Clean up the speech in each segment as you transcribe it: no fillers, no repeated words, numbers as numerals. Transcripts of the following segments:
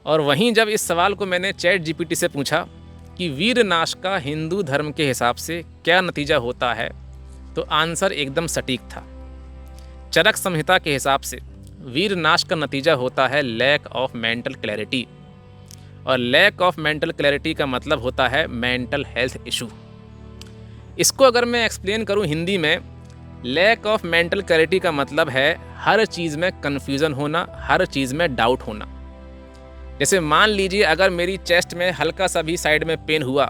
और वहीं जब इस सवाल को मैंने चैट जीपीटी से पूछा कि वीरनाश का हिंदू धर्म के हिसाब से क्या नतीजा होता है, तो आंसर एकदम सटीक था। चरक संहिता के हिसाब से वीरनाश का नतीजा होता है लैक ऑफ मेंटल क्लैरिटी, और लैक ऑफ मेंटल क्लैरिटी का मतलब होता है मेंटल हेल्थ इशू। इसको अगर मैं एक्सप्लेन करूं हिंदी में, लैक ऑफ मेंटल क्लैरिटी का मतलब है हर चीज़ में कन्फ्यूज़न होना, हर चीज़ में डाउट होना। जैसे मान लीजिए अगर मेरी चेस्ट में हल्का सा भी साइड में पेन हुआ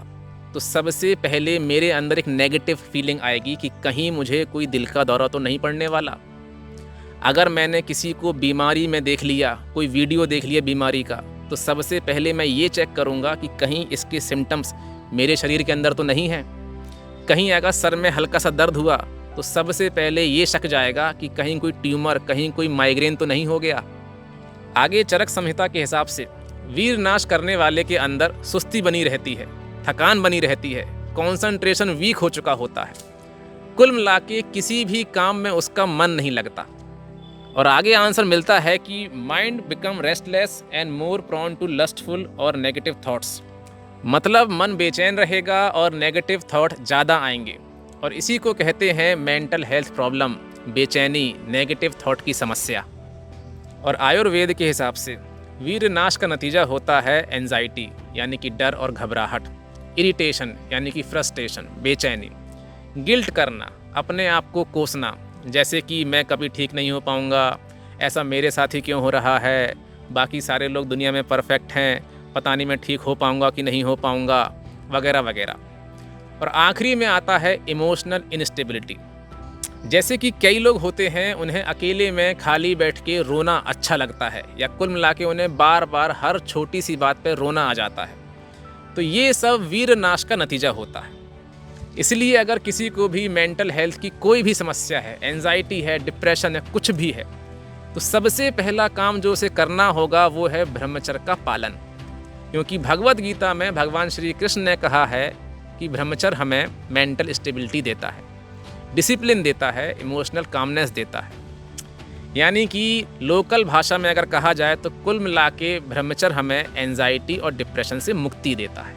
तो सबसे पहले मेरे अंदर एक नेगेटिव फीलिंग आएगी कि कहीं मुझे कोई दिल का दौरा तो नहीं पड़ने वाला। अगर मैंने किसी को बीमारी में देख लिया, कोई वीडियो देख लिया बीमारी का, तो सबसे पहले मैं ये चेक करूँगा कि कहीं इसके सिम्टम्स मेरे शरीर के अंदर तो नहीं हैं। कहीं अगर सर में हल्का सा दर्द हुआ तो सबसे पहले ये शक जाएगा कि कहीं कोई ट्यूमर, कहीं कोई माइग्रेन तो नहीं हो गया। आगे चरक संहिता के हिसाब से वीरनाश करने वाले के अंदर सुस्ती बनी रहती है, थकान बनी रहती है, कंसंट्रेशन वीक हो चुका होता है, कुल मिला के किसी भी काम में उसका मन नहीं लगता। और आगे आंसर मिलता है कि mind become restless and more prone to lustful और नेगेटिव थॉट्स। मतलब मन बेचैन रहेगा और नेगेटिव थॉट ज़्यादा आएंगे, और इसी को कहते हैं मेंटल हेल्थ प्रॉब्लम, बेचैनी, नेगेटिव थॉट की समस्या। और आयुर्वेद के हिसाब से वीरनाश का नतीजा होता है एंजाइटी यानी कि डर और घबराहट, इरिटेशन यानी कि फ्रस्ट्रेशन, बेचैनी, गिल्ट करना, अपने आप को कोसना, जैसे कि मैं कभी ठीक नहीं हो पाऊँगा, ऐसा मेरे साथ ही क्यों हो रहा है, बाकी सारे लोग दुनिया में परफेक्ट हैं, पता नहीं मैं ठीक हो पाऊँगा कि नहीं हो पाऊँगा, वगैरह वगैरह। और आखिरी में आता है इमोशनल इनस्टेबिलिटी। जैसे कि कई लोग होते हैं, उन्हें अकेले में खाली बैठ के रोना अच्छा लगता है, या कुल मिला के उन्हें बार बार हर छोटी सी बात पर रोना आ जाता है। तो ये सब वीरनाश का नतीजा होता है। इसलिए अगर किसी को भी मेंटल हेल्थ की कोई भी समस्या है, एंजाइटी है, डिप्रेशन है, कुछ भी है, तो सबसे पहला काम जो उसे करना होगा वो है ब्रह्मचर्य का पालन। क्योंकि भगवत गीता में भगवान श्री कृष्ण ने कहा है कि ब्रह्मचर्य हमें मेंटल स्टेबिलिटी देता है, डिसिप्लिन देता है, इमोशनल कामनेस देता है। यानी कि लोकल भाषा में अगर कहा जाए तो कुल मिला के ब्रह्मचर्य हमें एंजाइटी और डिप्रेशन से मुक्ति देता है।